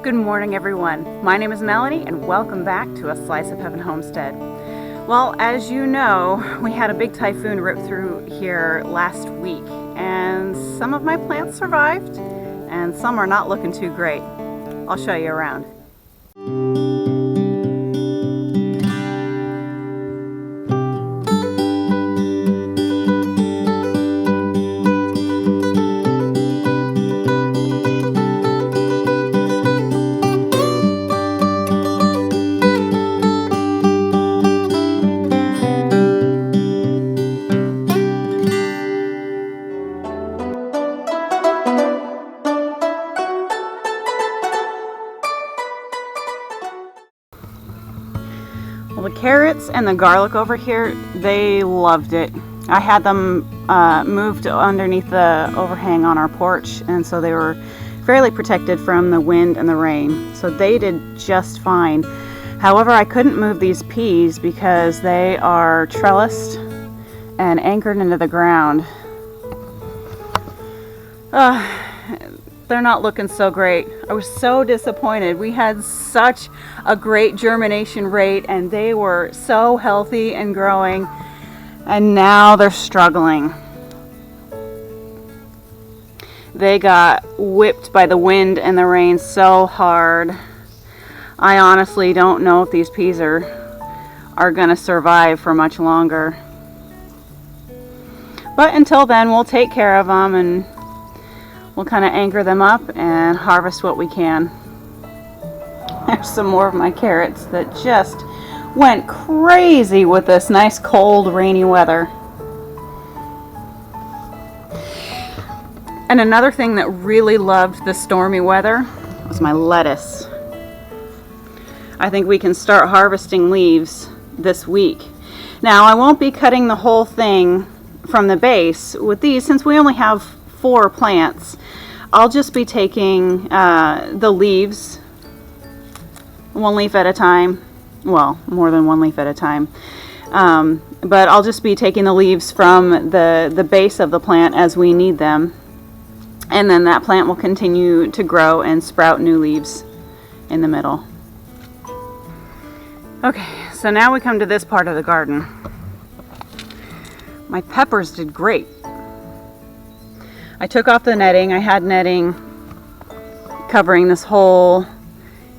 Good morning, everyone. My name is Melanie and welcome back to A Slice of Heaven Homestead. Well, as you know, we had a big typhoon rip through here last week and some of my plants survived and some are not looking too great. I'll show you around. Well, the carrots and the garlic over here, they loved it. I had them moved underneath the overhang on our porch, and so they were fairly protected from the wind and the rain. So they did just fine. However, I couldn't move these peas because they are trellised and anchored into the ground. They're not looking so great. I was so disappointed. We had such a great germination rate and they were so healthy and growing, and now they're struggling. They got whipped by the wind and the rain so hard. I honestly don't know if these peas are gonna survive for much longer. But until then, we'll take care of them and we'll kind of anchor them up and harvest what we can. There's some more of my carrots that just went crazy with this nice cold rainy weather. And another thing that really loved the stormy weather was my lettuce. I think we can start harvesting leaves this week. Now, I won't be cutting the whole thing from the base with these since we only have 4 plants. I'll just be taking the leaves one leaf at a time. Well, more than one leaf at a time. But I'll just be taking the leaves from the base of the plant as we need them. And then that plant will continue to grow and sprout new leaves in the middle. Okay, so now we come to this part of the garden. My peppers did great. I took off the netting. I had netting covering this whole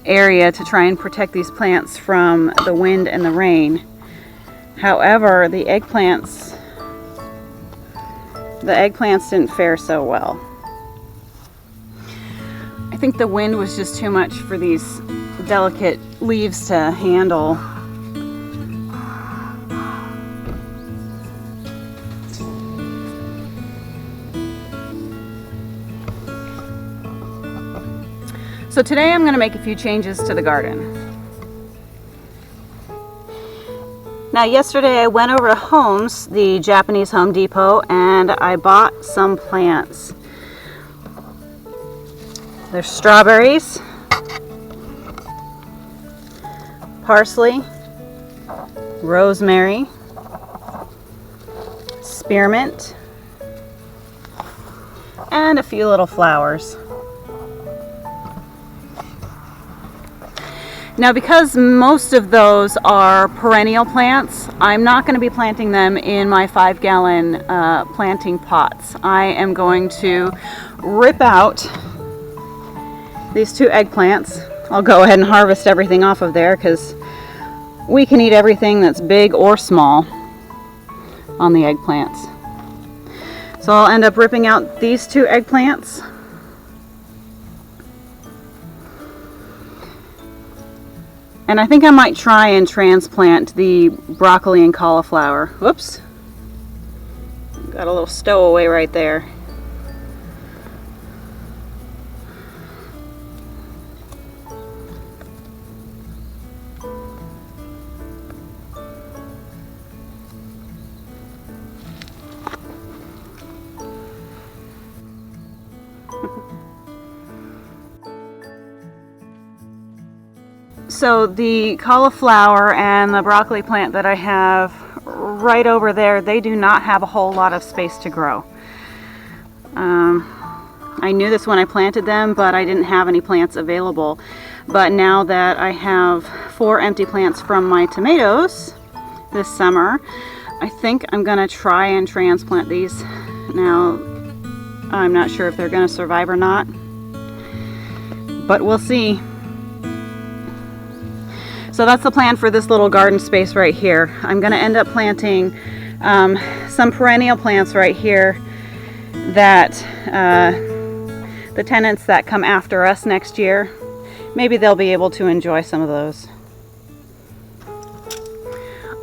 area to try and protect these plants from the wind and the rain. However, the eggplants didn't fare so well. I think the wind was just too much for these delicate leaves to handle. So today I'm going to make a few changes to the garden. Now yesterday I went over to Homes, the Japanese Home Depot, and I bought some plants. There's strawberries, parsley, rosemary, spearmint, and a few little flowers. Now, because most of those are perennial plants, I'm not going to be planting them in my 5-gallon planting pots. I am going to rip out these 2 eggplants. I'll go ahead and harvest everything off of there because we can eat everything that's big or small on the eggplants. So I'll end up ripping out these 2 eggplants. And I think I might try and transplant the broccoli and cauliflower. Whoops. Got a little stowaway right there. So the cauliflower and the broccoli plant that I have right over there, they do not have a whole lot of space to grow. I knew this when I planted them, but I didn't have any plants available. But now that I have 4 empty plants from my tomatoes this summer, I think I'm gonna try and transplant these. Now, I'm not sure if they're gonna survive or not, but we'll see. So that's the plan for this little garden space right here. I'm gonna end up planting some perennial plants right here that the tenants that come after us next year, maybe they'll be able to enjoy some of those.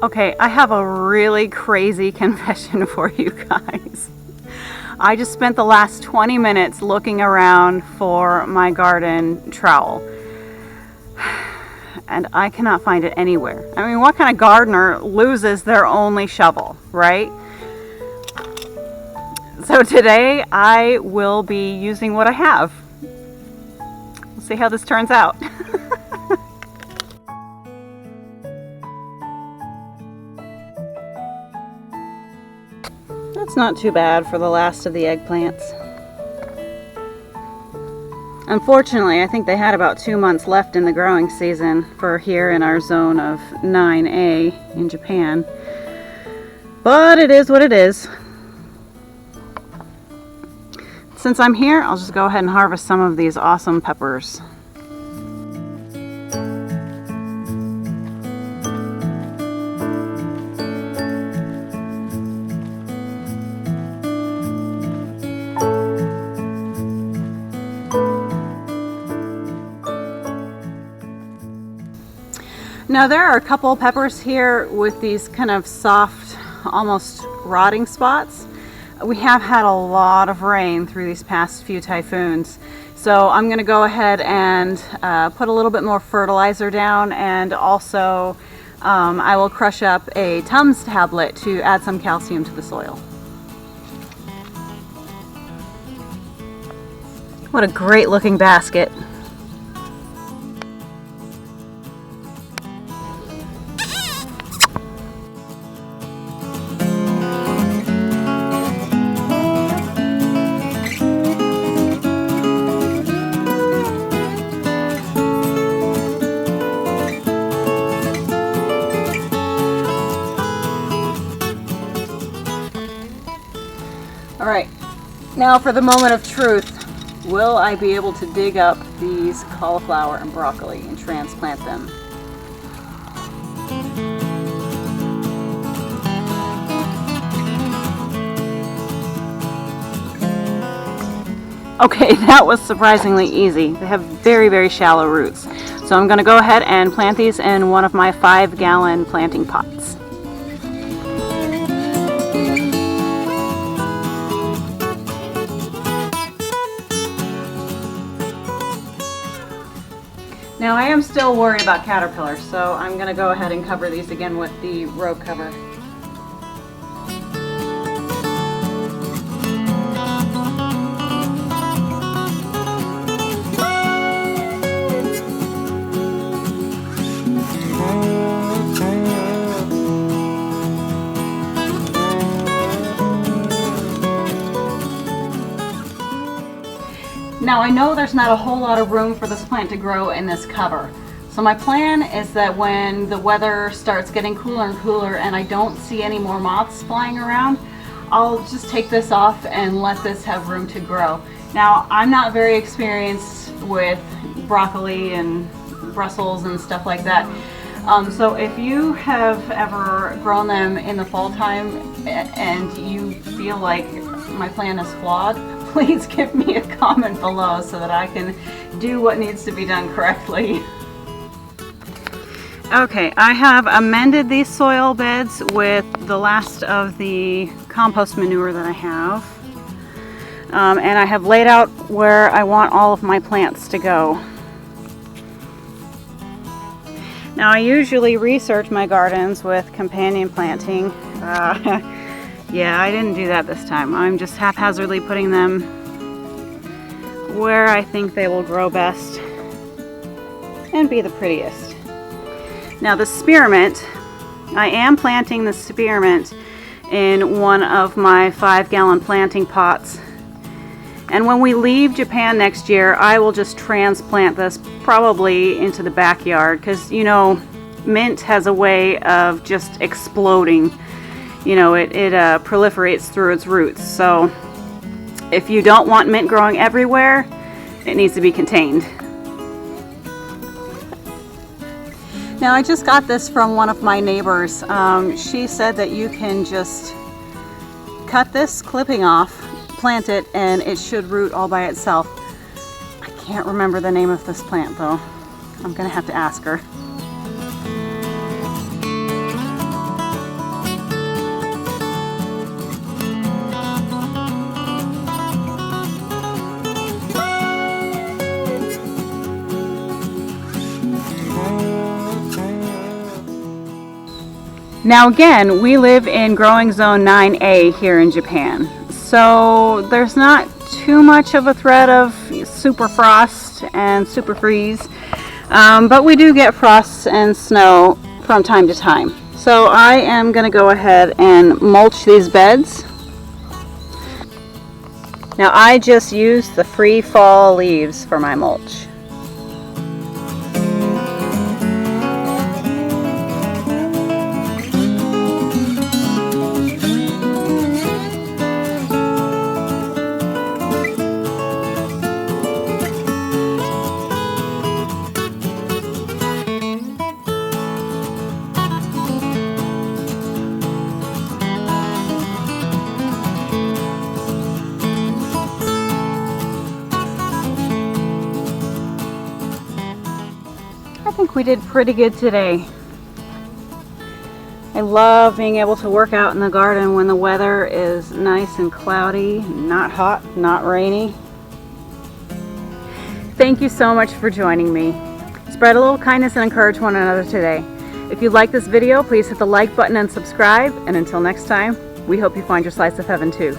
Okay, I have a really crazy confession for you guys. I just spent the last 20 minutes looking around for my garden trowel, and I cannot find it anywhere. I mean, what kind of gardener loses their only shovel, right? So today I will be using what I have. We'll see how this turns out. That's not too bad for the last of the eggplants. Unfortunately, I think they had about 2 months left in the growing season for here in our zone of 9A in Japan. But it is what it is. Since I'm here, I'll just go ahead and harvest some of these awesome peppers. Now there are a couple of peppers here with these kind of soft, almost rotting spots. We have had a lot of rain through these past few typhoons, so I'm going to go ahead and put a little bit more fertilizer down, and also I will crush up a Tums tablet to add some calcium to the soil. What a great looking basket. All right, now for the moment of truth. Will I be able to dig up these cauliflower and broccoli and transplant them? Okay, that was surprisingly easy. They have very, very shallow roots. So I'm going to go ahead and plant these in one of my 5-gallon planting pots. Now I am still worried about caterpillars, so I'm going to go ahead and cover these again with the row cover. Now I know there's not a whole lot of room for this plant to grow in this cover. So my plan is that when the weather starts getting cooler and cooler and I don't see any more moths flying around, I'll just take this off and let this have room to grow. Now I'm not very experienced with broccoli and Brussels and stuff like that. So if you have ever grown them in the fall time and you feel like my plan is flawed, please give me a comment below so that I can do what needs to be done correctly. Okay, I have amended these soil beds with the last of the compost manure that I have. And I have laid out where I want all of my plants to go. Now I usually research my gardens with companion planting. Yeah, I didn't do that this time. I'm just haphazardly putting them where I think they will grow best and be the prettiest. Now the spearmint, I am planting the spearmint in one of my 5-gallon planting pots. And when we leave Japan next year, I will just transplant this probably into the backyard, because you know, mint has a way of just exploding. You know, it proliferates through its roots. So if you don't want mint growing everywhere, it needs to be contained. Now, I just got this from one of my neighbors. She said that you can just cut this clipping off, plant it, and it should root all by itself. I can't remember the name of this plant though. I'm gonna have to ask her. Now again, we live in growing zone 9A here in Japan, so there's not too much of a threat of super frost and super freeze, but we do get frosts and snow from time to time. So I am going to go ahead and mulch these beds. Now I just use the free fall leaves for my mulch. I think we did pretty good today. I love being able to work out in the garden when the weather is nice and cloudy, not hot, not rainy. Thank you so much for joining me. Spread a little kindness and encourage one another today. If you like this video, please hit the like button and subscribe. And until next time, we hope you find your slice of heaven too.